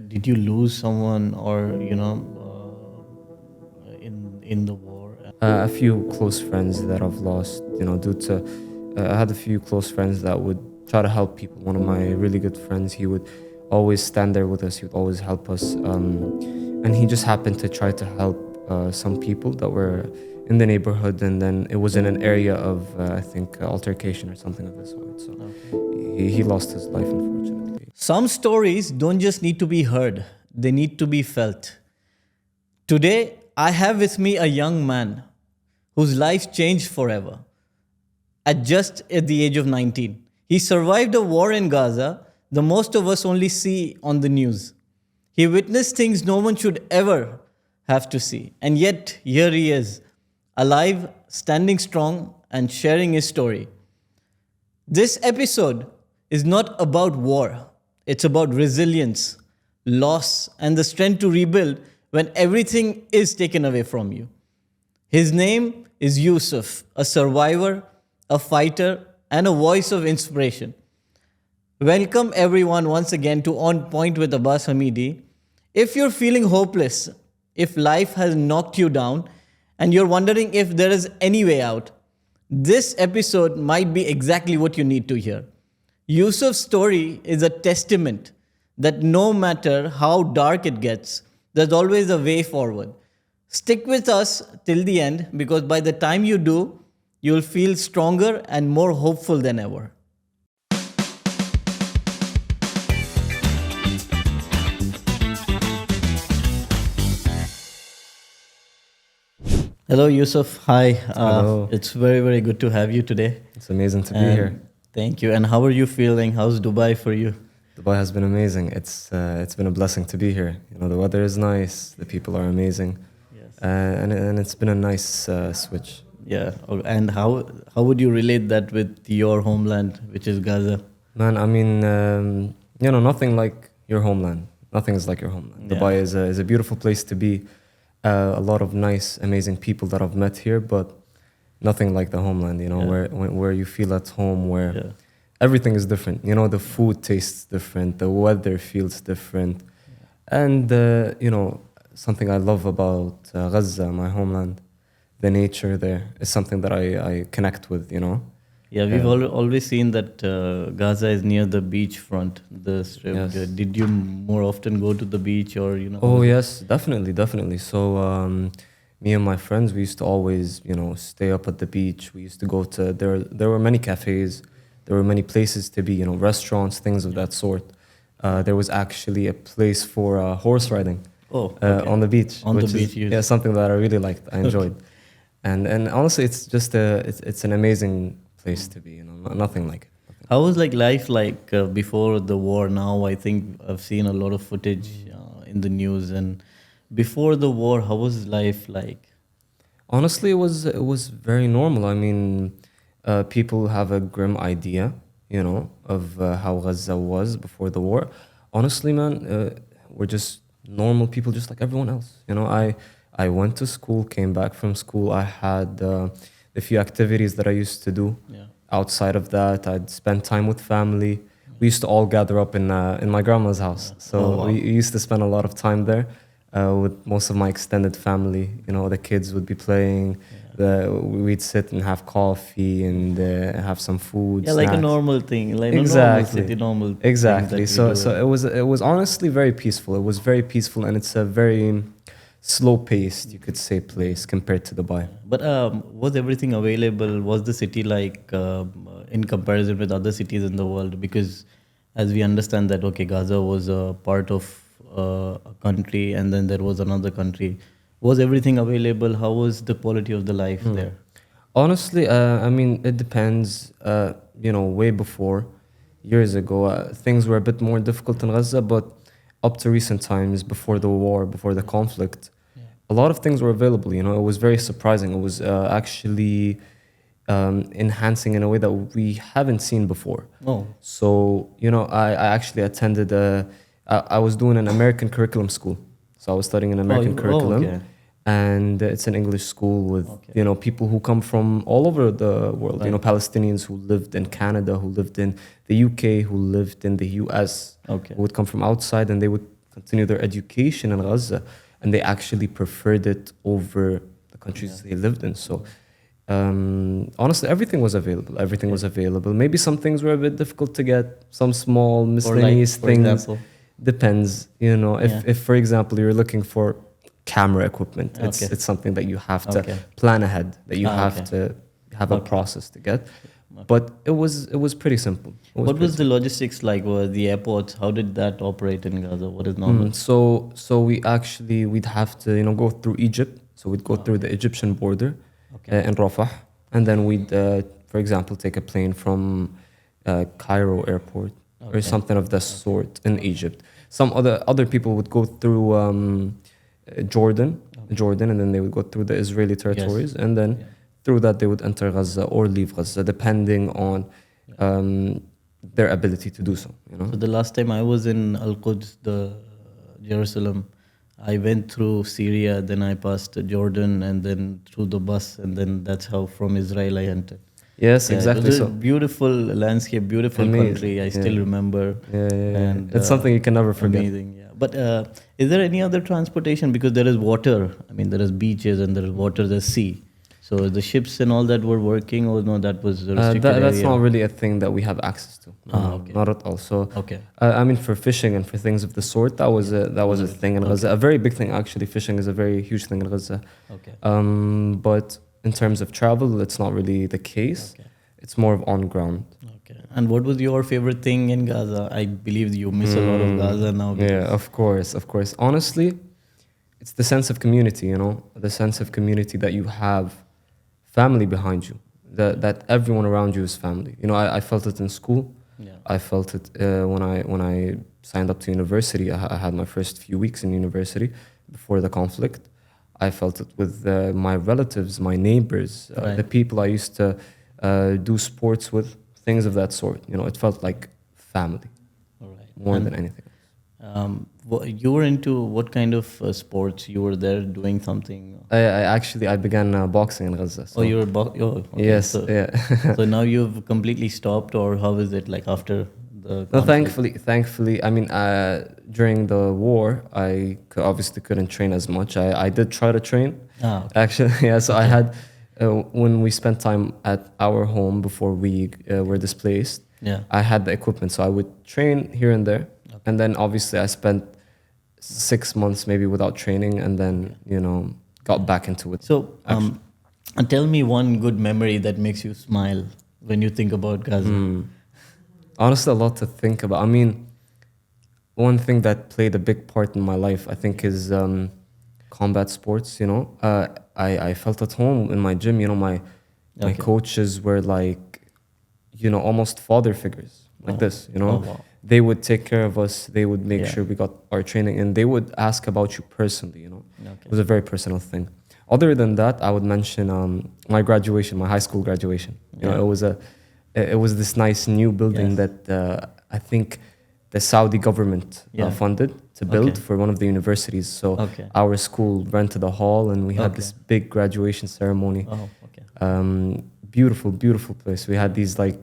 Did you lose someone, or in the war? A few close friends that I've lost, due to I had a few close friends that would try to help people. One of my really good friends, he would always stand there with us. He would always help us, and he just happened to try to help some people that were in the neighborhood, and then it was in an area of I think altercation or something of this sort. So he lost his life, unfortunately. Some stories don't just need to be heard; they need to be felt. Today, I have with me a young man whose life changed forever. At the age of 19, he survived a war in Gaza, the most of us only see on the news. He witnessed things no one should ever have to see. And yet, here he is, alive, standing strong, and sharing his story. This episode is not about war, it's about resilience, loss, and the strength to rebuild when everything is taken away from you. His name is Yusuf, a survivor, a fighter, and a voice of inspiration. Welcome everyone once again to On Point with Abbas Hamidi. If you're feeling hopeless, if life has knocked you down, and you're wondering if there is any way out, this episode might be exactly what you need to hear. Yusuf's story is a testament that no matter how dark it gets, there's always a way forward. Stick with us till the end, because by the time you do, you'll feel stronger and more hopeful than ever. Hello, Yusuf. Hi. Hello. It's very, very good to have you today. It's amazing to be And here. Thank you. And how are you feeling? How's Dubai for you? Dubai has been amazing. It's been a blessing to be here. The weather is nice. The people are amazing. Yes. And it's been a nice switch. Yeah. And how would you relate that with your homeland, which is Gaza? Man, I mean, nothing like your homeland. Nothing is like your homeland. Yeah. Dubai is a beautiful place to be. A lot of nice, amazing people that I've met here, but nothing like the homeland. Yeah. Where you feel at home, where Yeah. everything is different. The food tastes different, the weather feels different, and something I love about Gaza, my homeland, the nature there is something that I connect with. Yeah, we've always seen that Gaza is near the beach front, the strip. Yes. Did you more often go to the beach, or? Oh yes, definitely. So me and my friends, we used to always stay up at the beach. We used to go to there were many cafes, there were many places to be, restaurants, things of that sort. There was actually a place for horse riding. Oh, okay. On the beach. On the which beach, is, yes. something that I really liked. I enjoyed, and honestly, it's just it's an amazing place to be. Nothing like it. How was life before the war? Now I think I've seen a lot of footage in the news, and before the war, how was life like? Honestly, it was very normal. I mean, people have a grim idea, of how Gaza was before the war. Honestly, man, we're just normal people, just like everyone else. I went to school, came back from school. I had the few activities that I used to do. Yeah. Outside of that, I'd spend time with family. We used to all gather up in my grandma's house. So Oh, wow. we used to spend a lot of time there with most of my extended family. The kids would be playing. We'd sit and have coffee and have some food. Yeah, like a snacks. normal thing, like Exactly. a normal thing Exactly. that we do. So it was honestly very peaceful. It was very peaceful, and it's a very slow-paced, you could say, place compared to Dubai. But was everything available? Was the city in comparison with other cities in the world? Because as we understand that, okay, Gaza was a part of a country, and then there was another country. Was everything available? How was the quality of the life there? Honestly, I mean, it depends. Way before, years ago, things were a bit more difficult in Gaza, but up to recent times, before the war, before the conflict, a lot of things were available. It was very surprising. It was actually enhancing in a way that we haven't seen before. Oh, So, I actually attended, I was doing an American curriculum school. So I was studying an American curriculum. okay. and it's an English school with Okay. people who come from all over the world. Right. Palestinians who lived in Canada, who lived in the UK, who lived in the US, Okay. who would come from outside, and they would continue their education in Gaza, and they actually preferred it over the countries they lived in. So honestly, everything was available. Everything was available. Maybe some things were a bit difficult to get. Some small miscellaneous for things. example. Depends. If for example you're looking for camera equipment, Okay. it's something that you have to Okay. plan ahead. That you have Okay. to have a Okay. process to get. But it was pretty simple. What was the logistics like? Were the airports? How did that operate in Gaza? What is normal? So we'd have to go through Egypt. So we'd go through the Egyptian border in Rafah, and then we'd for example take a plane from Cairo airport or something of that sort in Egypt. Some other people would go through Jordan, and then they would go through the Israeli territories, and then through that they would enter Gaza or leave Gaza, depending on their ability to do so. So the last time I was in Al-Quds, the Jerusalem, I went through Syria, then I passed Jordan, and then through the bus, and then that's how from Israel I entered. Yes, Yeah, exactly. it was a So beautiful landscape, beautiful Amazing. country. I still remember. And, it's something you can never forget. Amazing, yeah. But is there any other transportation? Because there is water. I mean, there is beaches and there is water, there's sea. So the ships and all that were working, or no, that was a restricted That's area? not really a thing that we have access to. Okay. Not at all. So Okay. I mean, for fishing and for things of the sort, that was a thing in Gaza. A very big thing, actually. Fishing is a very huge thing in Gaza. Okay. But in terms of travel, it's not really the case. Okay. It's more of on ground. Okay. And what was your favorite thing in Gaza? I believe you miss a lot of Gaza now. Yeah, of course. Honestly, it's the sense of community. The sense of community that you have, family behind you. That everyone around you is family. I felt it in school. Yeah. I felt it when I signed up to university. I had my first few weeks in university before the conflict. I felt it with my relatives, my neighbors, Right. the people I used to do sports with, things of that sort. It felt like family All right. more than anything. You were into what kind of sports? You were there doing something? I began boxing in Gaza. So. You were okay. Yes, So, yeah. so now you've completely stopped, or how is it like after the No, conflict? thankfully, I mean, during the war, I obviously couldn't train as much. I did try to train, Okay. actually, yeah. So I had, when we spent time at our home before we were displaced, Yeah. I had the equipment, so I would train here and there, and then obviously I spent 6 months maybe without training, and then got back into it. So, tell me one good memory that makes you smile when you think about Gaza. Honestly, a lot to think about. I mean, one thing that played a big part in my life, I think, is combat sports. I felt at home in my gym. My Okay. coaches were like, almost father figures, like this. Oh, wow. They would take care of us. They would make Yeah. sure we got our training, and they would ask about you personally. Okay. It was a very personal thing. Other than that, I would mention my graduation, my high school graduation. Yeah. It was this nice new building Yes. that I think the Saudi government Yeah. funded to build Okay. for one of the universities. So Okay. our school rented a hall, and we had Okay. this big graduation ceremony. Oh, okay. Beautiful, beautiful place. We had these like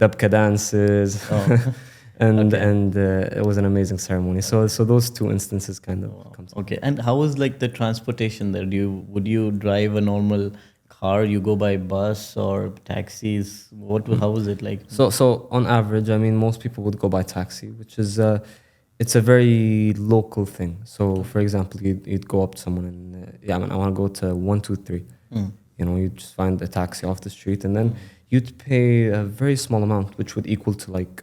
dabka dances, Oh. and Okay. it was an amazing ceremony. So those two instances kind of come to Okay. And how was like the transportation there? Would you drive a normal car? You go by bus or taxis? How was it like? So on average, I mean, most people would go by taxi, which is it's a very local thing. So for example, you'd go up to someone and I want to go to 123. You just find a taxi off the street, and then you'd pay a very small amount, which would equal to like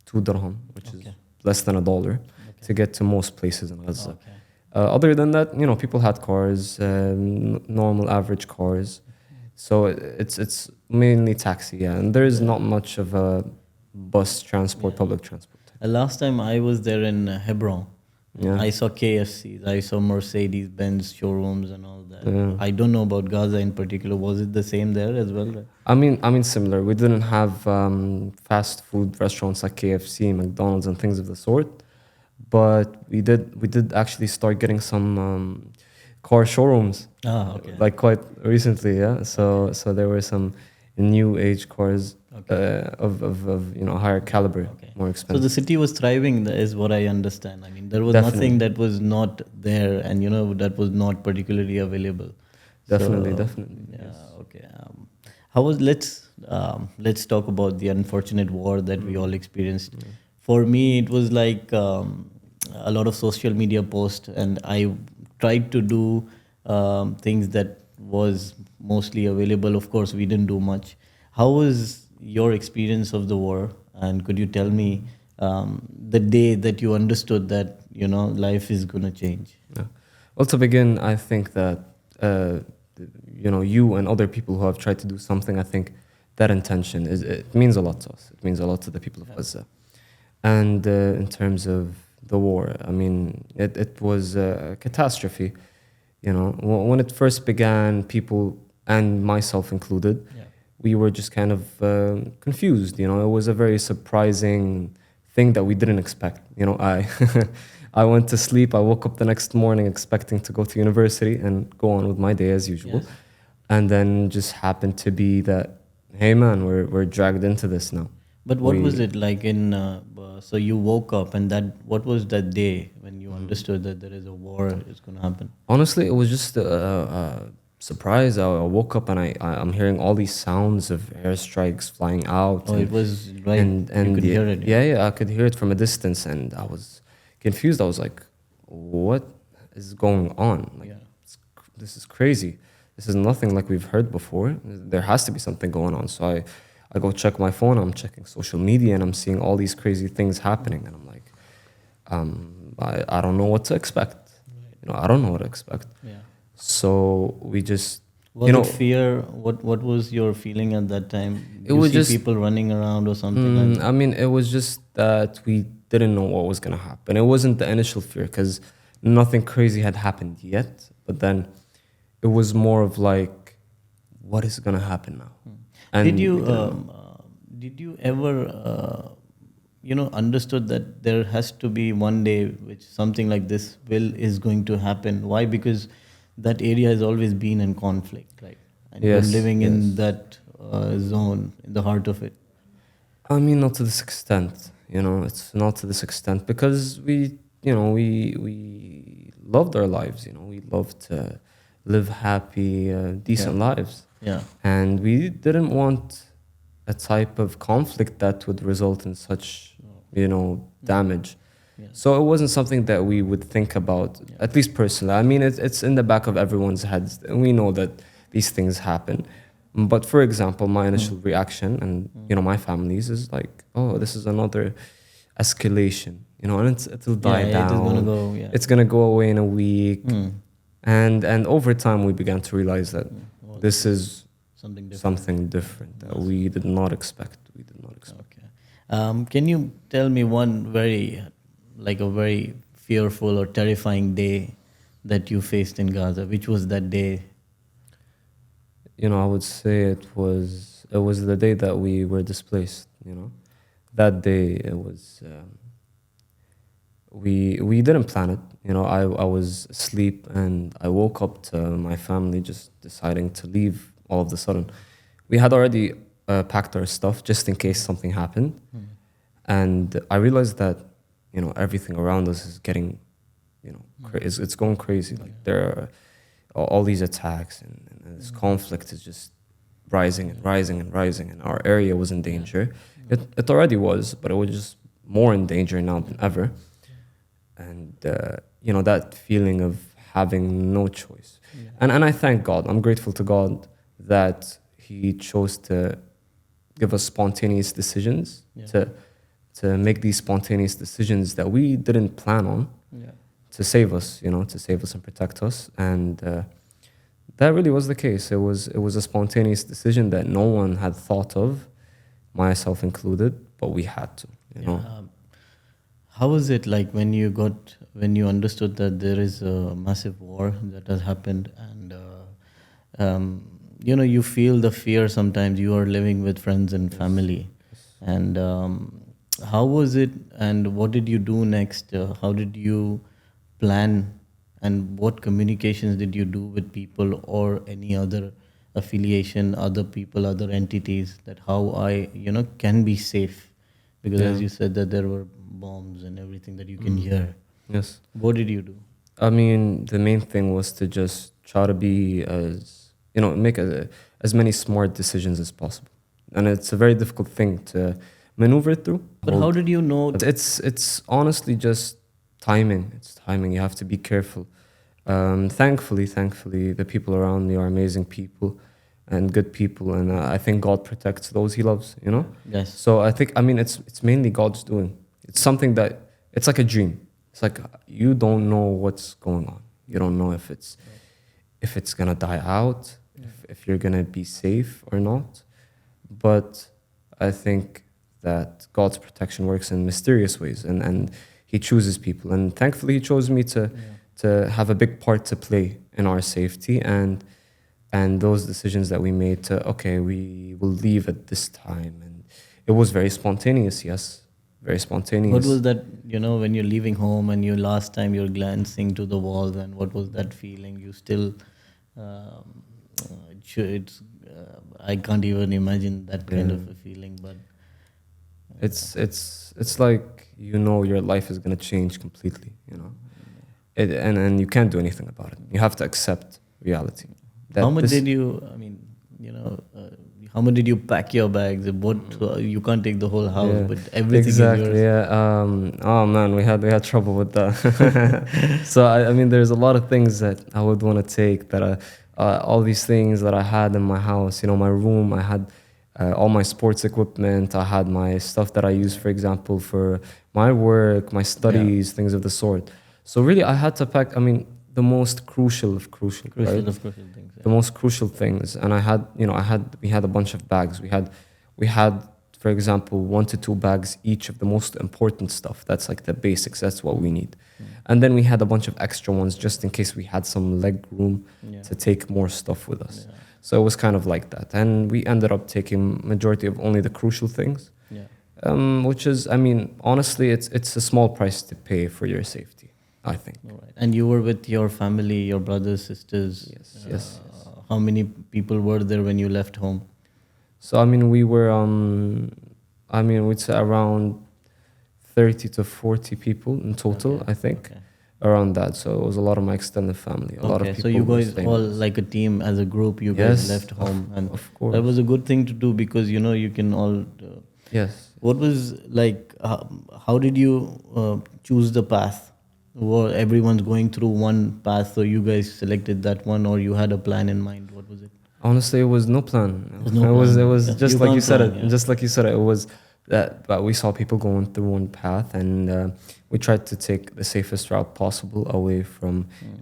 2 dirham, which is less than $1, to get to most places in Gaza. Okay. Other than that, people had cars, normal average cars. So it's mainly taxi, yeah. And there is not much of a bus transport, public transport. Last time I was there in Hebron, Yeah. I saw KFCs, I saw Mercedes-Benz showrooms and all that. Yeah. I don't know about Gaza in particular. Was it the same there as well? I mean, similar. We didn't have fast food restaurants like KFC, McDonald's, and things of the sort, but we did actually start getting some car showrooms, Ah, okay. like quite recently. Yeah, so there were some new age cars of higher caliber, Okay. more So the expensive. city was thriving, is what I understand. I mean, there was nothing Definitely, that was not there, and that was not particularly available. definitely, So definitely. yeah, Yes. okay. How was let's talk about the unfortunate war that we all experienced. For me, it was like a lot of social media posts, and I tried to do things that was mostly available. Of course, we didn't do much. How was your experience of the war? And could you tell me the day that you understood that life is gonna change? Yeah. Well, to begin, I think that you and other people who have tried to do something, I think that intention it means a lot to us. It means a lot to the people of Gaza. And in terms of the war, I mean, it was a catastrophe. When it first began, people and myself included, Yeah. we were just kind of confused. It was a very surprising thing that we didn't expect. I I went to sleep. I woke up the next morning expecting to go to university and go on with my day as usual, Yes. and then just happened to be that, hey man, we're dragged into this now. But what was We it like so you woke up and what was that day when you understood that there is a war is going to happen? Honestly, it was just a surprise. I woke up and I'm hearing all these sounds of airstrikes flying out, Oh, it was right. You and could yeah, hear it. yeah, yeah, I could hear it from a distance, and I was confused. I was like, "What is going on? Like, Yeah. this is crazy. This is nothing like we've heard before. There has to be something going on." So I go check my phone. I'm checking social media, and I'm seeing all these crazy things happening, and I'm like, I don't know what to expect. I don't know what to expect. Yeah. So we just, Was it fear? What was your feeling at that time? it You was see just, people running around or something like that? I mean, it was just that we didn't know what was going to happen. It wasn't the initial fear because nothing crazy had happened yet. But then it was more of like, what is going to happen now? And Did you we didn't know. did you ever understood that there has to be one day which something like this is going to happen? Why? Because that area has always been in conflict, right? And you're Yes, living in yes. that zone, in the heart of it. I mean, not to this extent. It's not to this extent because we loved our lives. We loved to live happy, Yeah. decent lives, Yeah. and we didn't want a type of conflict that would result in such, damage. Yeah. So it wasn't something that we would think about, at least personally. I mean, it's in the back of everyone's heads. And we know that these things happen. But for example, my initial reaction and, my family's is like, oh, this is another escalation, and it'll Yeah, die it is gonna down. go. Yeah. It's going to go away in a week. Mm. And over time, we began to realize that Well, this is something different. something different that we did not expect. We did not expect. Okay. Can you tell me one a very fearful or terrifying day that you faced in Gaza? Which was that day? I would say it was the day that we were displaced. That day it was we didn't plan it. I was asleep and I woke up to my family just deciding to leave all of a sudden. We had already packed our stuff just in case something happened, and I realized that everything around us is getting it's going crazy. Like there are all these attacks and this conflict is just rising and rising and rising, and our area was in danger. It already was, but it was just more in danger now than ever. And that feeling of having no choice. And I thank God. I'm grateful to God that He chose to give us spontaneous decisions, to make these spontaneous decisions that we didn't plan on, to save us, to save us and protect us. And that really was the case. It was a spontaneous decision that no one had thought of, myself included, but we had to. How was it like when you understood that there is a massive war that has happened, and you feel the fear sometimes. You are living with friends and family, and how was it? And what did you do next? How did you plan And what communications did you do with people or any other affiliation, other people, other entities, that how I, can be safe? Because as Yeah. you said that there were bombs and everything that you can hear. Yes. What did you do? I mean, the main thing was to just try to be make as many smart decisions as possible. And it's a very difficult thing to maneuver through. But how did you know? It's honestly just timing. It's timing. You have to be careful. Thankfully, the people around me are amazing people and good people, and I think God protects those He loves. Yes. So I mean, it's mainly God's doing. It's something that it's like a dream. It's like you don't know what's going on. You don't know if it's gonna die out, if you're gonna be safe or not. But I think that God's protection works in mysterious ways, and He chooses people. And thankfully, He chose me to have a big part to play in our safety and those decisions that we made to, okay, we will leave at this time. And it was very spontaneous, yes, very spontaneous. What was that, when you're leaving home and you last time you're glancing to the walls, and what was that feeling? You still, I can't even imagine that kind of a feeling, but. It's like, your life is going to change completely, and you can't do anything about it. You have to accept reality. How much did you, how much did you pack your bags? What, you can't take the whole house, Yeah, but everything exactly. is yours. Yeah. Oh man, we had trouble with that. So I mean, there's a lot of things that I would want to take. All these things that I had in my house. My room. I had all my sports equipment. I had my stuff that I use, for example, for my work, my studies, things of the sort. So really, I had to pack. I mean, the most crucial of crucial, right? Crucial things. The most crucial things. And we had a bunch of bags. We had, for example, 1 to 2 bags each of the most important stuff. That's like the basics. That's what we need. And then we had a bunch of extra ones just in case we had some leg room to take more stuff with us. Yeah. So it was kind of like that. And we ended up taking majority of only the crucial things. Yeah. Which is, I mean, honestly, it's a small price to pay for your safety, I think. All right. And you were with your family, your brothers, sisters. Yes. How many people were there when you left home? So I mean, we were we'd say around 30 to 40 people in total. Okay. I think Okay. around that. So it was a lot of my extended family. A lot of people. So you were guys staying all with us. like a team, as a group, you guys left home, and of course. that was a good thing to do because you can all. Yes. What was like? How did you choose the path? Or everyone's going through one path, so you guys selected that one, or you had a plan in mind? What was it? Honestly, it was no plan. No It was Yeah. just You like you can't said plan, it. yeah. Just like you said it. It was that. But we saw people going through one path, and we tried to take the safest route possible away from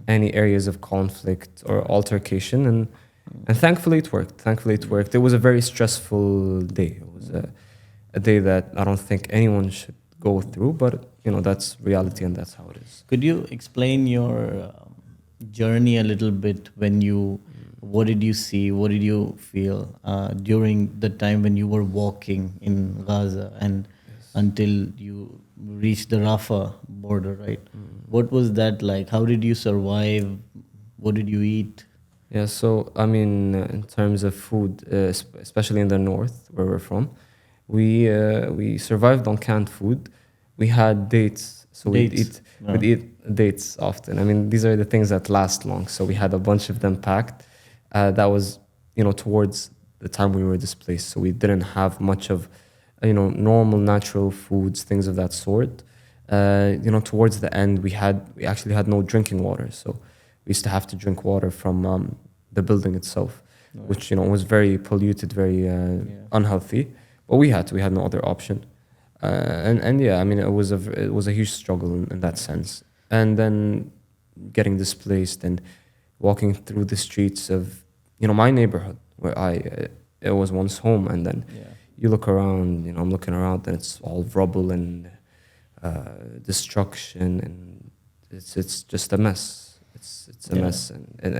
any areas of conflict or altercation, and thankfully it worked. Thankfully it worked. It was a very stressful day. It was a day that I don't think anyone should go through, but that's reality and that's how it is. Could you explain your journey a little bit? What did you see? What did you feel during the time when you were walking in Gaza and until you reached the Rafah border, right? What was that like? How did you survive? What did you eat? Yeah, so I mean, in terms of food, especially in the north where we're from, we survived on canned food. We had dates, so Dates. we'd eat dates often. I mean, these are the things that last long. So we had a bunch of them packed. That was towards the time we were displaced, so we didn't have much of normal natural foods, things of that sort. Towards the end, we actually had no drinking water, so we used to have to drink water from the building itself, which was very polluted, very unhealthy. But we had no other option. And yeah, I mean, it was a huge struggle in that sense. And then getting displaced and walking through the streets of my neighborhood where it was once home, and then you look around, I'm looking around and it's all rubble and destruction, and it's just a mess. It's a mess, and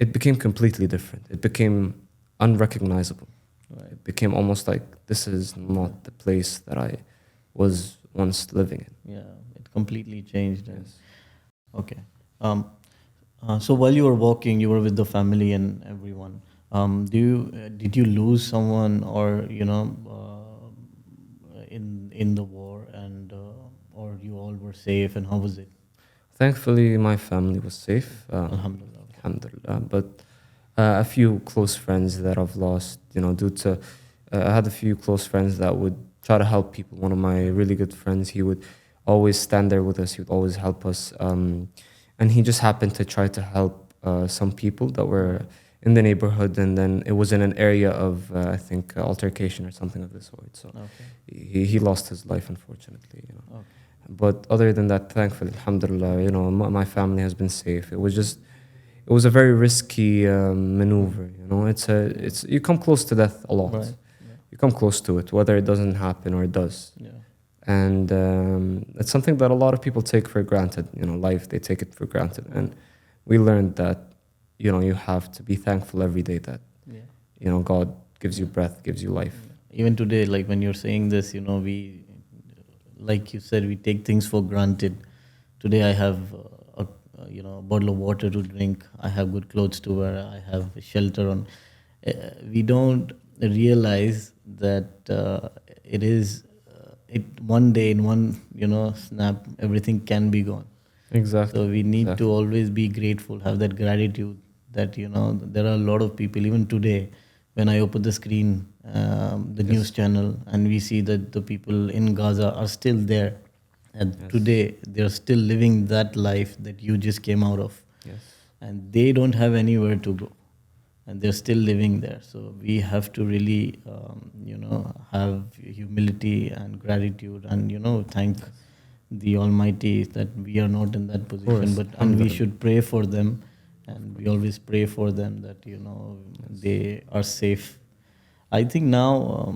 it became completely different. It became unrecognizable. Right. It became almost like this is not the place that I was once living in. Yeah, it completely changed. Yes. Okay. Um, so while you were walking, you were with the family and everyone. Did you lose someone, or in the war, and or you all were safe? And how was it? Thankfully, my family was safe. Alhamdulillah. Alhamdulillah. But a few close friends that I've lost, due to I had a few close friends that would try to help people. One of my really good friends, he would always stand there with us. He would always help us, and he just happened to try to help some people that were in the neighborhood, and then it was in an area of I think altercation or something of the sort. So Okay. he lost his life, unfortunately. Okay. But other than that, thankfully, alhamdulillah, my family has been safe. It was a very risky maneuver. It's you come close to death a lot. Right. You come close to it, whether it doesn't happen or it does. Yeah. And it's something that a lot of people take for granted. Life, they take it for granted. And we learned that, you have to be thankful every day that, Yeah. God gives you breath, gives you life. Even today, like when you're saying this, we, like you said, we take things for granted. Today, I have a bottle of water to drink. I have good clothes to wear. I have shelter on. We don't realize that it is it one day in one snap, everything can be gone. Exactly. So we need Exactly. to always be grateful, have that gratitude that there are a lot of people. Even today, when I open the screen, the Yes. news channel, and we see that the people in Gaza are still there, and Yes. today they're still living that life that you just came out of, Yes. and they don't have anywhere to go, and they're still living there. So we have to really, have humility and gratitude, and thank the Almighty that we are not in that position. course, But and we alhamdulillah. should pray for them, and we always pray for them that they are safe. I think now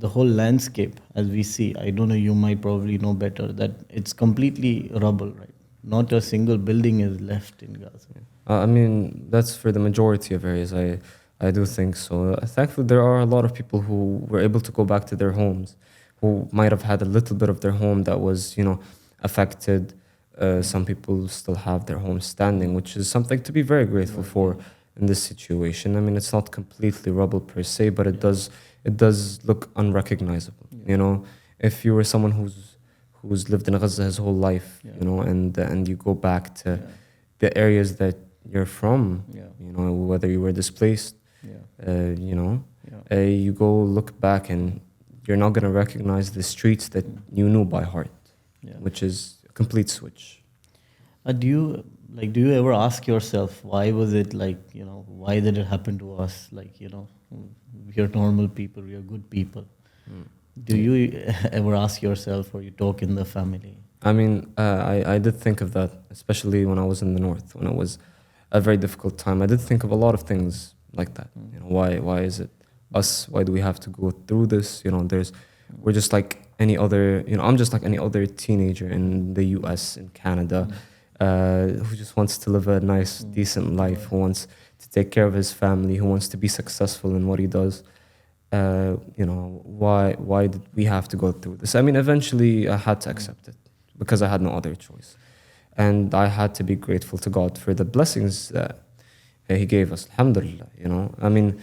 the whole landscape, as we see, I don't know, you might probably know better, that it's completely rubble, right? Not a single building is left in Gaza. I mean, that's for the majority of areas. I do think so. Thankfully, there are a lot of people who were able to go back to their homes, who might have had a little bit of their home that was, affected. Some people still have their homes standing, which is something to be very grateful for in this situation. I mean, it's not completely rubble per se, but it does look unrecognizable. If you were someone who's lived in Gaza his whole life, and you go back to Yeah. the areas that you're from, Yeah. whether you were displaced, Yeah. Yeah. you go look back and you're not going to recognize the streets that you knew by heart, Yeah. which is a complete switch. Do you ever ask yourself, why was it why did it happen to us? We are normal people, we are good people. Do you ever ask yourself, or you talk in the family? I mean, I did think of that, especially when I was in the north, when it was a very difficult time. I did think of a lot of things like that. Why is it us? Why do we have to go through this? We're just like any other. I'm just like any other teenager in the U.S., in Canada, who just wants to live a nice, decent life, who wants to take care of his family, who wants to be successful in what he does. Why did we have to go through this? I mean, eventually I had to accept it because I had no other choice. And I had to be grateful to God for the blessings that He gave us. Alhamdulillah, I mean,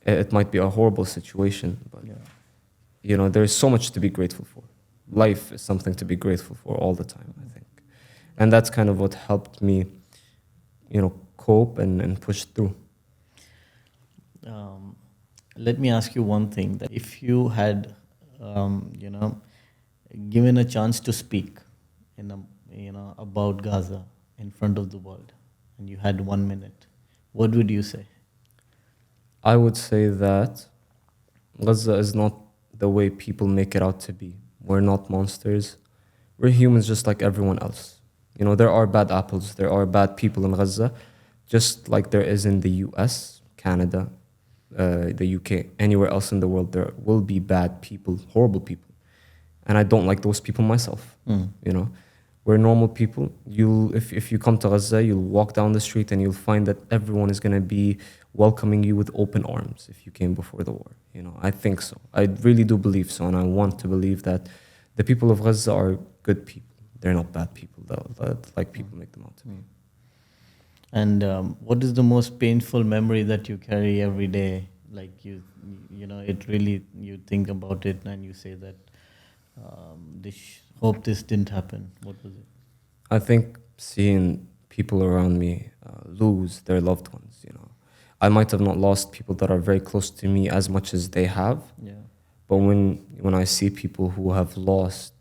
it might be a horrible situation, but, there's so much to be grateful for. Life is something to be grateful for all the time, I think. And that's kind of what helped me, cope and push through. Let me ask you one thing: that if you had, given a chance to speak about Gaza in front of the world, and you had 1 minute, what would you say? I would say that Gaza is not the way people make it out to be. We're not monsters. We're humans just like everyone else. There are bad apples, there are bad people in Gaza, just like there is in the US, Canada, the UK, anywhere else in the world. There will be bad people, horrible people. And I don't like those people myself. We're normal people. If you come to Gaza, you'll walk down the street and you'll find that everyone is going to be welcoming you with open arms if you came before the war. I think so. I really do believe so, and I want to believe that the people of Gaza are good people. they're not bad people that like people make them out to be. And what is the most painful memory that you carry every day? Like you know, it really, you think about it and you say that hope this didn't happen. What was it? I think seeing people around me lose their loved ones, you know. I might have not lost people that are very close to me as much as they have, Yeah. but when I see people who have lost,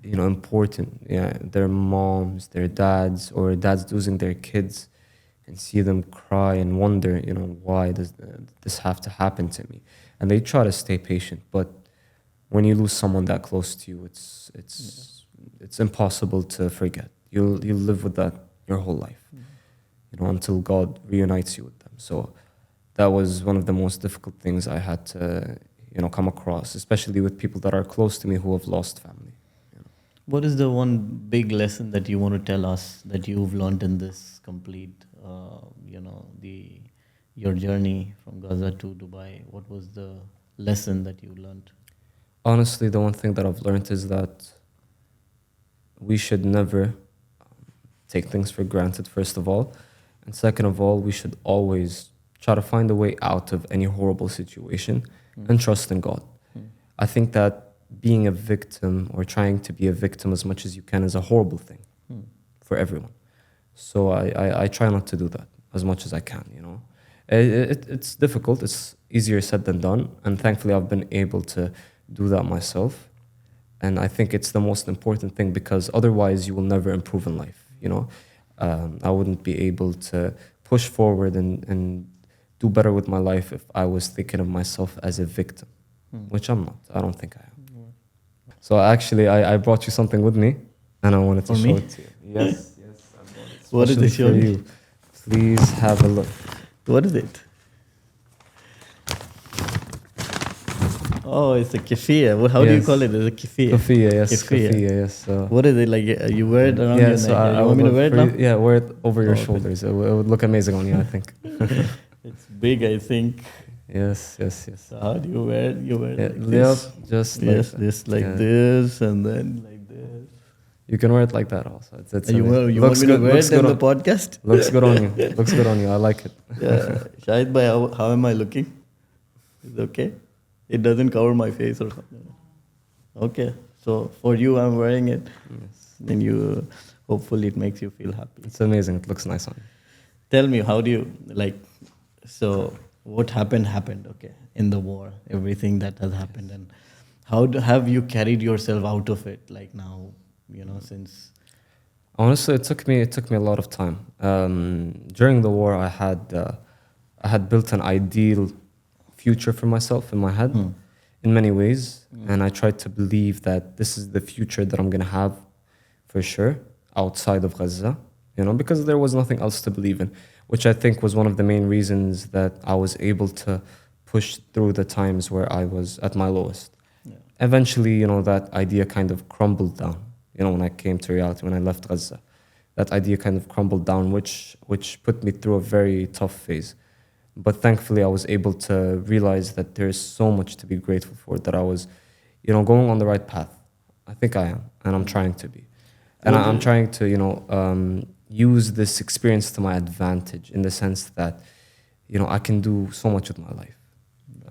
you know, important, their moms, their dads, or dads losing their kids, and see them cry and wonder, you know, why does this have to happen to me? And they try to stay patient, but when you lose someone that close to you, it's impossible to forget. You'll live with that your whole life, you know, until God reunites you with them. So that was one of the most difficult things I had to, you know, come across, especially with people that are close to me who have lost family. You know. What is the one big lesson that you want to tell us that you've learned in this complete, you know, your journey from Gaza to Dubai? What was the lesson that you learned? Honestly, the one thing that I've learned is that we should never take things for granted, first of all. And second of all, we should always try to find a way out of any horrible situation and trust in God. I think that being a victim or trying to be a victim as much as you can is a horrible thing for everyone. So I try not to do that as much as I can, you know. It's difficult. It's easier said than done. And thankfully, I've been able to do that myself. And I think it's the most important thing because otherwise you will never improve in life, you know. I wouldn't be able to push forward and do better with my life if I was thinking of myself as a victim, which I'm not. I don't think I am. So actually, I brought you something with me, and I wanted to For show me? it to you. Yes, yes, I brought it. What is it, Especially for you. Please have a look. What is it? Oh, it's a keffiyeh. How do you call it? It's a keffiyeh. Keffiyeh, yes. Keffiyeh. Keffiyeh, yes. What is it like? You wear it around your so neck. You want me to wear it now? Yeah, wear it over your okay. shoulders. It would look amazing on you, I think. It's big, I think. Yes. So how do you wear it? You wear it like Yep, this. just Yes, like this like this, and then like this. You can wear it like that also. It's You want me to wear it in the podcast? Looks good on you. Looks good on you. I like it. Yeah. Shahid bhai, how am I looking? Is it okay? It doesn't cover my face or something. Okay. So for you, I'm wearing it. Yes. Then you, hopefully it makes you feel happy. It's amazing. It looks nice on you. Tell me, how do you, like, so what happened, okay, in the war, everything that has happened, and how have you carried yourself out of it, like now, you know, since? Honestly, it took me a lot of time. During the war, I had built an ideal future for myself in my head in many ways, and I tried to believe that this is the future that I'm gonna have for sure outside of Gaza, you know, because there was nothing else to believe in, which I think was one of the main reasons that I was able to push through the times where I was at my lowest. Yeah. Eventually, you know, that idea kind of crumbled down. You know, when I came to reality, when I left Gaza, that idea kind of crumbled down, which put me through a very tough phase. But thankfully, I was able to realize that there's so much to be grateful for, that I was, you know, going on the right path. I think I am, and I'm trying to be. And I'm trying to, you know, use this experience to my advantage in the sense that, you know, I can do so much with my life.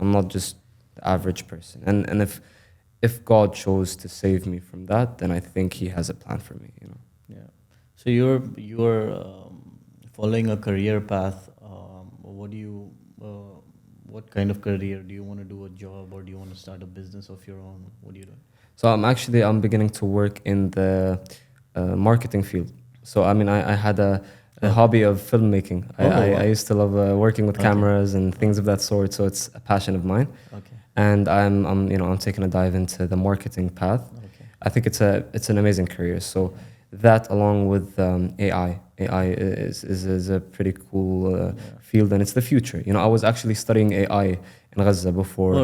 I'm not just the average person. And if God chose to save me from that, then I think He has a plan for me, you know. Yeah. So you're following a career path. What kind of career do you want to do? A job, or do you want to start a business of your own? What do you do? So I'm beginning to work in the marketing field. So I mean, I had a hobby of filmmaking. I used to love working with cameras and things of that sort. So it's a passion of mine. Okay. And I'm taking a dive into the marketing path. Okay. I think it's an amazing career. So that, along with AI is a pretty cool field, and it's the future. You know, I was actually studying AI in Gaza before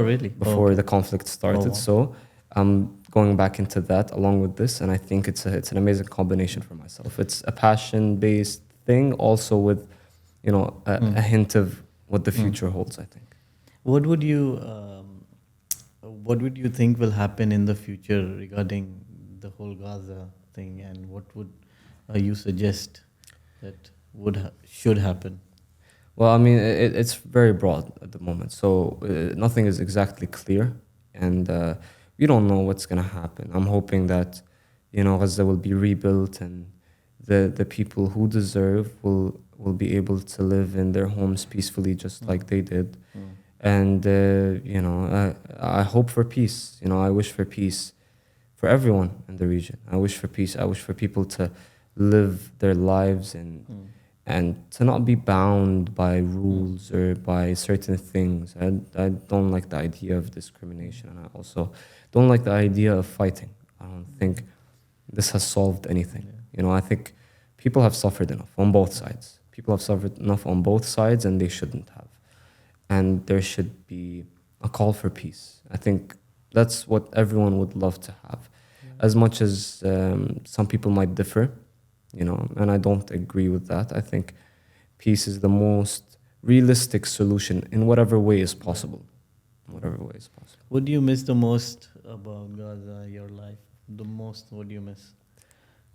the conflict started. So I'm going back into that along with this, and I think it's an amazing combination for myself. It's a passion-based thing, also with, you know, a hint of what the future holds, I think. What would you think will happen in the future regarding the whole Gaza thing, and what would you suggest that should happen? Well, I mean, it's very broad at the moment, so nothing is exactly clear, and we don't know what's gonna happen. I'm hoping that, Gaza will be rebuilt, and the people who deserve will be able to live in their homes peacefully, just like they did. And I hope for peace. I wish for peace for everyone in the region. I wish for peace. I wish for people to live their lives and to not be bound by rules or by certain things. I don't like the idea of discrimination, and I also don't like the idea of fighting. I don't think this has solved anything. I think people have suffered enough on both sides. People have suffered enough on both sides, and they shouldn't have. And there should be a call for peace. I think that's what everyone would love to have. As much as some people might differ, and I don't agree with that. I think peace is the most realistic solution in whatever way is possible. Whatever way is possible. What do you miss the most about Gaza, your life? The most, what do you miss?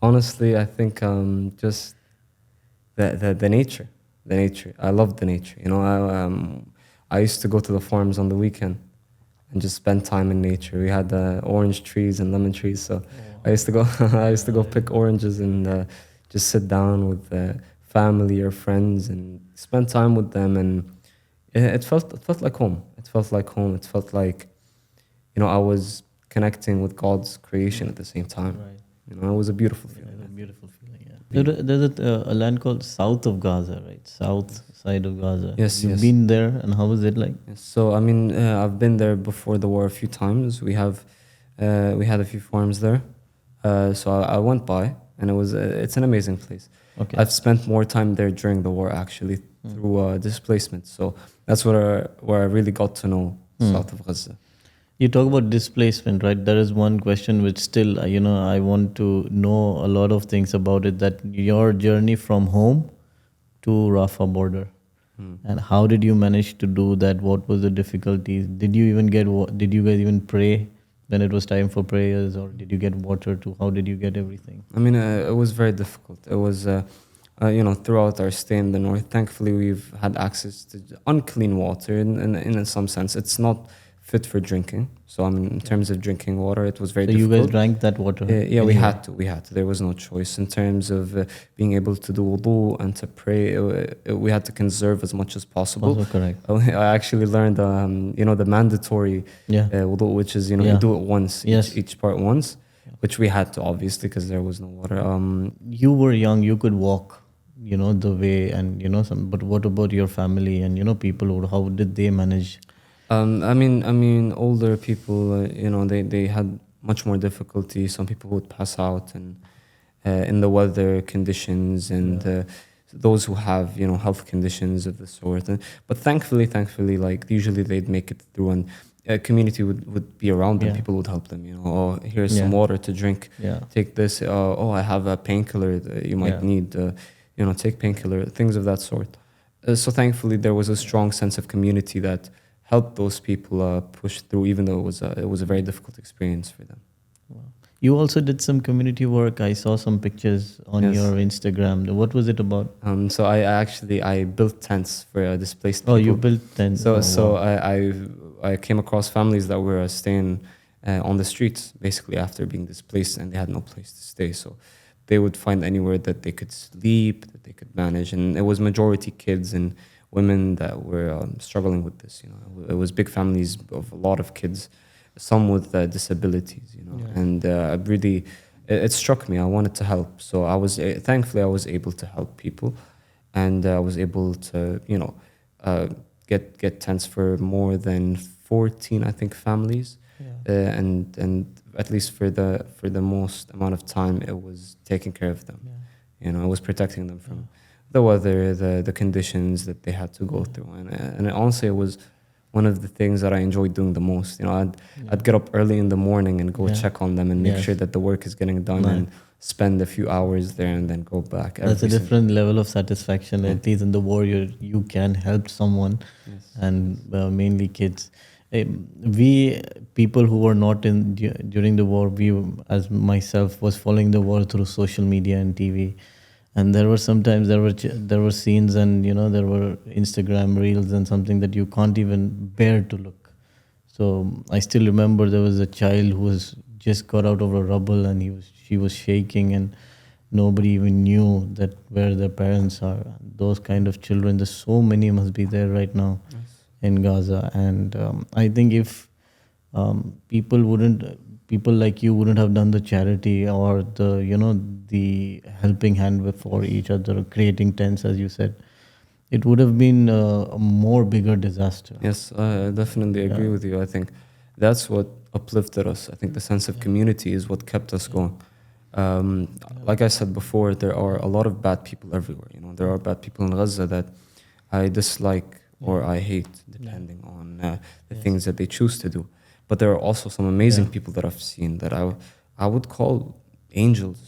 Honestly, I think just the nature. The nature. I love the nature. I used to go to the farms on the weekend and just spend time in nature. We had orange trees and lemon trees, so I used to go. I used to go pick oranges and just sit down with family or friends and spend time with them. And it felt like home. It felt like home. It felt like, I was connecting with God's creation at the same time. Right. It was a beautiful feeling. Yeah, a beautiful feeling. Yeah. There's a land called south of Gaza, right? South side of Gaza. Yes. You've been there, and how was it like? Yes. So I mean, I've been there before the war a few times. We had a few farms there, so I went by, and it's an amazing place. Okay. I've spent more time there during the war actually through displacement. So that's where I really got to know south of Gaza. You talk about displacement, right? There is one question which still, I want to know a lot of things about it. That your journey from home to Rafah border, and how did you manage to do that? What was the difficulties? Did you guys even pray when it was time for prayers, or did you get water too? How did you get everything? I mean, it was very difficult. It was, throughout our stay in the north. Thankfully, we've had access to unclean water. In some sense, it's not fit for drinking. So I mean, in terms of drinking water, it was very difficult. You guys drank that water? Yeah, we had to. There was no choice. In terms of being able to do wudu and to pray, we had to conserve as much as possible. Also correct. I actually learned, the mandatory wudu, which is, you do it once, each part once, which we had to, obviously, because there was no water. You were young, you could walk, the way, and, but what about your family and, people, how did they manage? I mean, older people, they had much more difficulty. Some people would pass out, and in the weather conditions, and those who have, health conditions of the sort. But thankfully, like usually they'd make it through, and a community would be around them. People would help them. Oh, here's some water to drink. Take this. Oh, I have a painkiller that you might need. Take painkiller. Things of that sort. So thankfully, there was a strong sense of community that help those people push through, even though it was a very difficult experience for them. Wow. You also did some community work. I saw some pictures on your Instagram. What was it about? So I built tents for displaced people. Oh, you built tents. So I came across families that were staying on the streets, basically after being displaced, and they had no place to stay. So they would find anywhere that they could sleep, that they could manage, and it was majority kids and women that were struggling with this. It was big families of a lot of kids, some with disabilities. And it struck me. I wanted to help, so thankfully I was able to help people, and I was able to get tents for more than 14, I think, families, and at least for the most amount of time, it was taking care of them. I was protecting them from the weather, the conditions that they had to go through, and honestly, it was one of the things that I enjoyed doing the most. I'd get up early in the morning and go check on them and make sure that the work is getting done, and spend a few hours there and then go back. That's a different level of satisfaction. At least in the war, you can help someone, and mainly kids. we people who were not in during the war, we as myself was following the war through social media and TV, and there were sometimes there were scenes, and there were Instagram reels and something that you can't even bear to look. So I still remember there was a child who was just got out of a rubble, and she was shaking, and nobody even knew that where their parents are. Those kind of children, there's so many must be there right now in Gaza. And I think if people like you wouldn't have done the charity or the helping hand for each other, creating tents, as you said, it would have been a more bigger disaster. Yes, I definitely agree with you. I think that's what uplifted us. I think the sense of community is what kept us going. Like I said before, there are a lot of bad people everywhere. There are bad people in Gaza that I dislike or I hate, depending on the things that they choose to do. But there are also some amazing people that I've seen that I would call angels.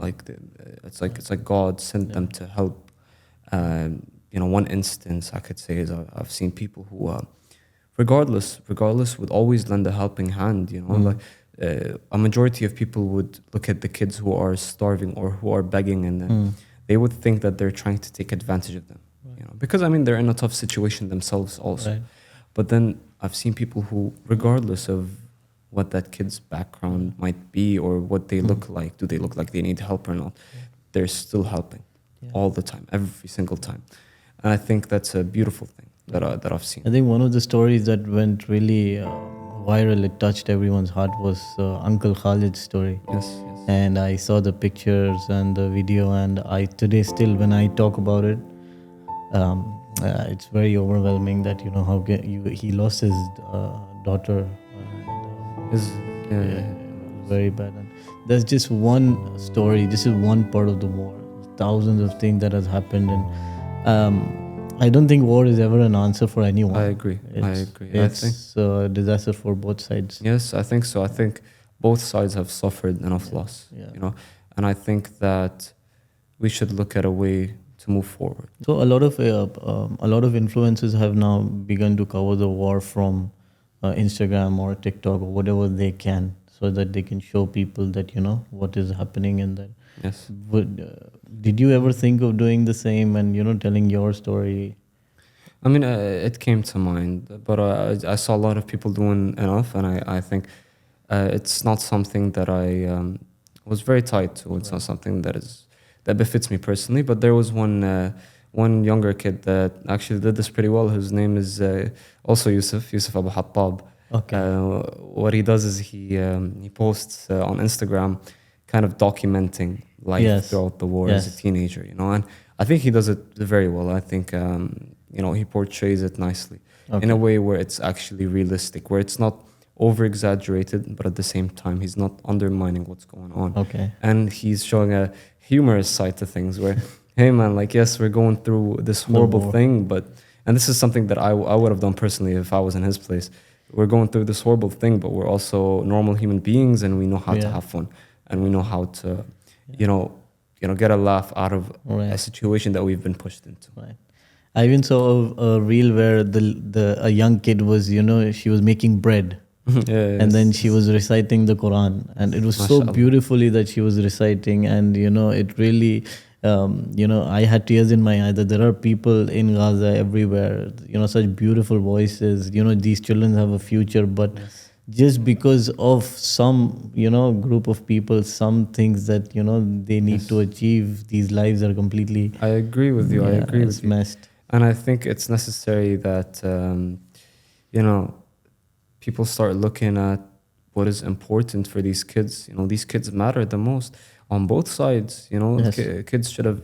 It's like God sent them to help. One instance I could say is I've seen people who, regardless, would always lend a helping hand. A majority of people would look at the kids who are starving or who are begging, and they would think that they're trying to take advantage of them. Because they're in a tough situation themselves also. Right. But then I've seen people who, regardless of what that kid's background might be or what they look like, do they look like they need help or not, they're still helping all the time, every single time. And I think that's a beautiful thing that I've seen. I think one of the stories that went really viral, it touched everyone's heart, was Uncle Khalid's story. Yes. And I saw the pictures and the video, and I today still, when I talk about it, it's very overwhelming that how he lost his daughter. Very bad. And that's just one story. This is one part of the war. Thousands of things that has happened, and I don't think war is ever an answer for anyone. I agree. It's a disaster for both sides. Yes, I think so. I think both sides have suffered enough loss. And I think that we should look at a way to move forward. So a lot of influencers have now begun to cover the war from Instagram or TikTok or whatever they can, so that they can show people that what is happening in that. Yes. Did you ever think of doing the same and telling your story? It came to mind, but I saw a lot of people doing enough, and I think it's not something that I was very tied to. It's not something that befits me personally. But there was one younger kid that actually did this pretty well. His name is also Yusuf Abu Hattab. Okay. What he does is he posts on Instagram, kind of documenting life throughout the war as a teenager, and I think he does it very well. I think he portrays it nicely in a way where it's actually realistic, where it's not over exaggerated, but at the same time he's not undermining what's going on. Okay. And he's showing a humorous side to things where, hey man, yes, we're going through this horrible thing, and this is something that I would have done personally if I was in his place. We're going through this horrible thing, but we're also normal human beings, and we know how to have fun, and we know how to, get a laugh out of a situation that we've been pushed into. Right. I even saw a reel where a young kid was, she was making bread. And then she was reciting the Quran, and it was so beautifully that she was reciting, and it really I had tears in my eyes that there are people in Gaza everywhere, such beautiful voices, these children have a future, but just because of some group of people, some things that they need to achieve, these lives are completely, I agree with you. I agree with you. Messed. And I think it's necessary that people start looking at what is important for these kids. These kids matter the most on both sides. Kids should have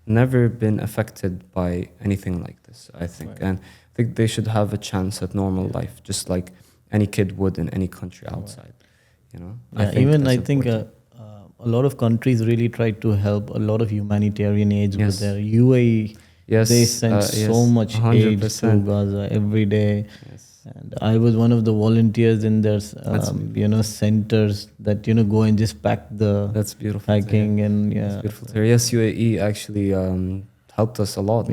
never been affected by anything like this, I think. Right. And I think they should have a chance at normal life, just like any kid would in any country outside. I think a lot of countries really try to help a lot of humanitarian aid with their UAE. Yes, they send so much 100%. Aid to Gaza every day. Yes. And I was one of the volunteers in their centers that go and just pack the that's beautiful packing and that's beautiful. Yes, UAE actually helped us a lot,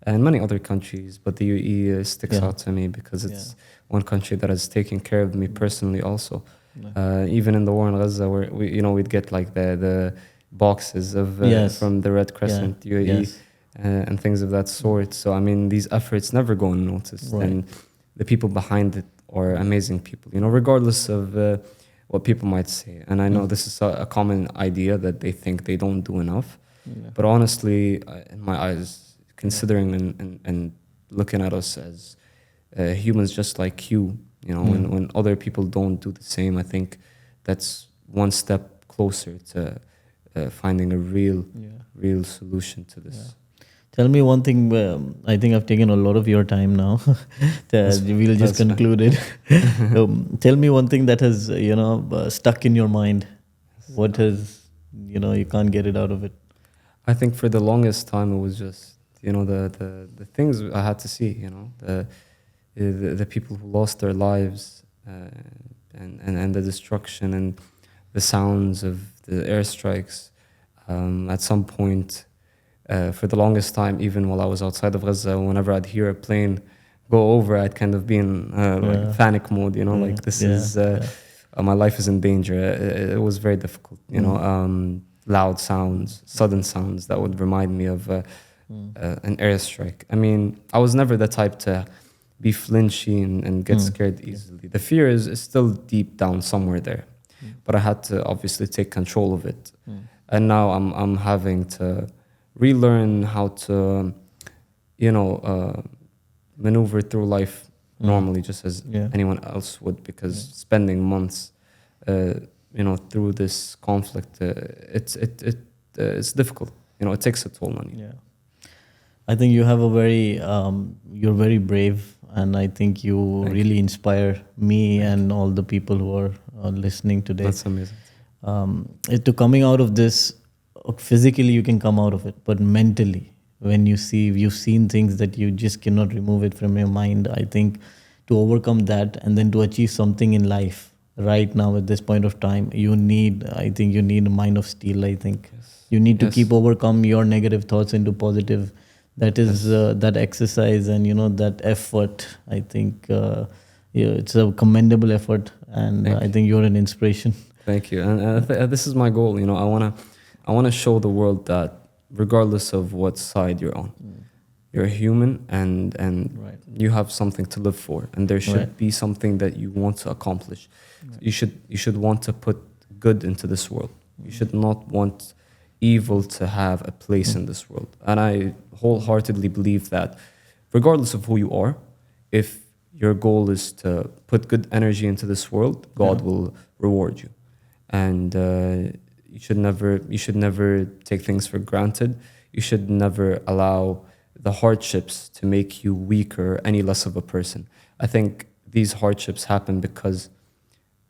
and many other countries, but the UAE sticks out to me because it's one country that has taken care of me personally also. Yeah. Even in the war in Gaza, where we'd get like the boxes of Yes. from the Red Yeah. Crescent, UAE, Yes. and things of that sort. So I mean, these efforts never go unnoticed, Right. and the people behind it are amazing people. Regardless of what people might say. And I know this is a common idea that they think they don't do enough. Yeah. But honestly, in my eyes, considering and looking at us as humans just like you, when other people don't do the same, I think that's one step closer to finding a real solution to this. Yeah. Tell me one thing. I think I've taken a lot of your time now. We'll just conclude it. Tell me one thing that has, stuck in your mind. What has, you can't get it out of it. I think for the longest time it was just the things I had to see. The people who lost their lives and the destruction and the sounds of the airstrikes. At some point, for the longest time, even while I was outside of Gaza, whenever I'd hear a plane go over, I'd kind of be in like panic mode. Like this is my life is in danger. It was very difficult. Loud sounds, sudden sounds that would remind me of an airstrike. I mean, I was never the type to be flinchy and get scared easily. The fear is still deep down somewhere there, but I had to obviously take control of it. And now I'm having to relearn how to, maneuver through life normally, just as anyone else would, because spending months, through this conflict, it's difficult. It takes a toll on you. Yeah. I think you have you're very brave, and I think you really inspire me and all the people who are listening today. That's amazing. To coming out of this, physically you can come out of it, but mentally, when you've seen things that you just cannot remove it from your mind, I think to overcome that and then to achieve something in life right now at this point of time, you need a mind of steel. I think you need to keep overcome your negative thoughts into positive. That is that exercise and that effort. I think it's a commendable effort, and I think you're an inspiration. Thank you. And this is my goal. I wanna show the world that regardless of what side you're on, you're a human and you have something to live for, and there should be something that you want to accomplish. You should want to put good into this world. You should not want evil to have a place in this world. And I wholeheartedly believe that regardless of who you are, if your goal is to put good energy into this world, God will reward you. And you should never take things for granted. You should never allow the hardships to make you weaker or any less of a person. I think these hardships happen because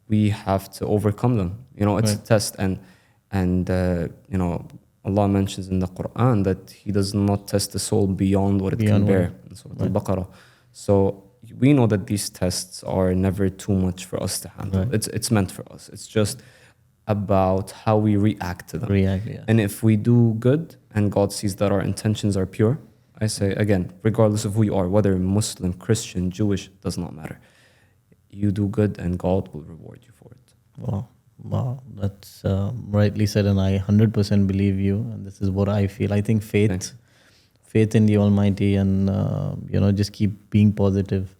we have to overcome them. It's a test, and Allah mentions in the Quran that He does not test the soul beyond what it can bear. In Surah Al-Baqarah. So we know that these tests are never too much for us to handle. It's meant for us. It's just about how we react to them. And if we do good and God sees that our intentions are pure, I say again, regardless of who you are, whether Muslim, Christian, Jewish, does not matter. You do good and God will reward you for it. Wow, that's rightly said, and I 100% believe you. And this is what I feel. I think faith in the Almighty, and just keep being positive.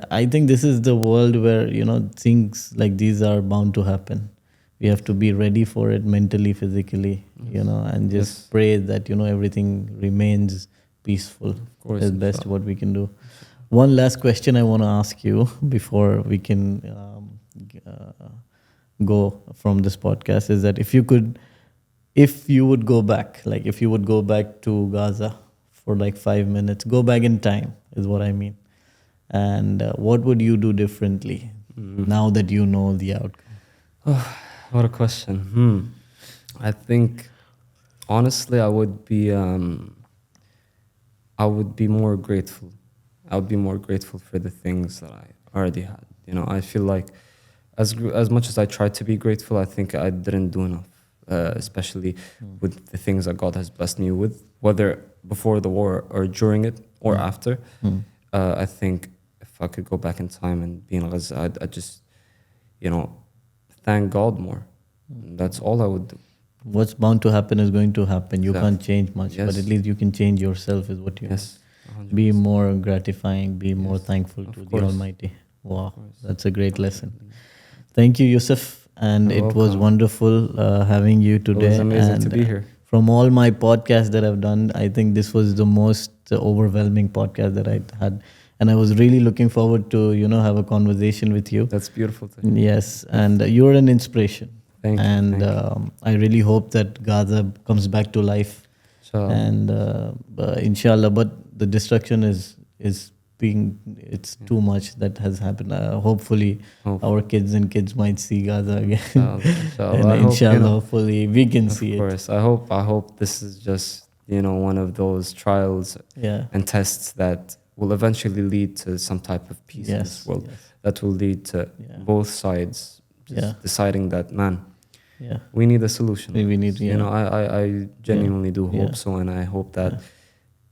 I think this is the world where things like these are bound to happen. We have to be ready for it mentally, physically, and just pray that everything remains peaceful. Of course, is best what we can do. One last question I want to ask you before we can go from this podcast is that if you would go back to Gaza for like 5 minutes, go back in time is what I mean. And what would you do differently now that you know the outcome? Oh, what a question. I think honestly I would be more grateful. I would be more grateful for the things that I already had. I feel like as much as I tried to be grateful, I think I didn't do enough, especially with the things that God has blessed me with, whether before the war or during it or after. I think if I could go back in time and be in Gaza, I'd just, you know, thank God more. That's all I would do. What's bound to happen is going to happen. You Exactly. can't change much, but Yes. at least you can change yourself, is what you Yes. be 100%. more gratifying, be more Yes, thankful of to the course. Almighty. Wow, course. that's a great lesson. Thank you, Yusuf. And You're it was welcome. wonderful having you today. It was amazing and to be here. From all my podcasts that I've done, I think this was the most overwhelming podcast that I had. And I was really looking forward to, have a conversation with you. That's beautiful to hear. Yes, and you're an inspiration. Thank you. And Thank you. I really hope that Gaza comes back to life. Inshallah. And inshallah, but the destruction is it's too much that has happened. Hopefully our kids and kids might see Gaza again. Inshallah. And I hope, inshallah, hopefully we can see of it. course. I hope this is just, one of those trials Yeah. and tests that will eventually lead to some type of peace in this world. Yes. That will lead to Yeah. both sides just Yeah. deciding that, man, Yeah. we need a solution. We need, I genuinely do hope Yeah. so, and I hope that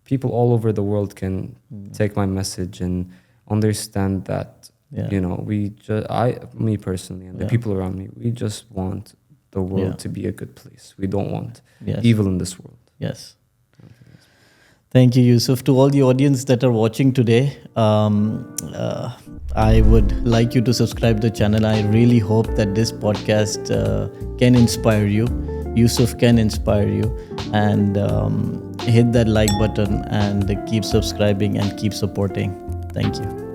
people all over the world can take my message and understand that, Yeah. me personally, and the Yeah. people around me, we just want the world Yeah. to be a good place. We don't want Yes. evil in this world. Yes. Thank you, Yusuf. To all the audience that are watching today, I would like you to subscribe to the channel. I really hope that this podcast can inspire you. Yusuf can inspire you. And hit that like button and keep subscribing and keep supporting. Thank you.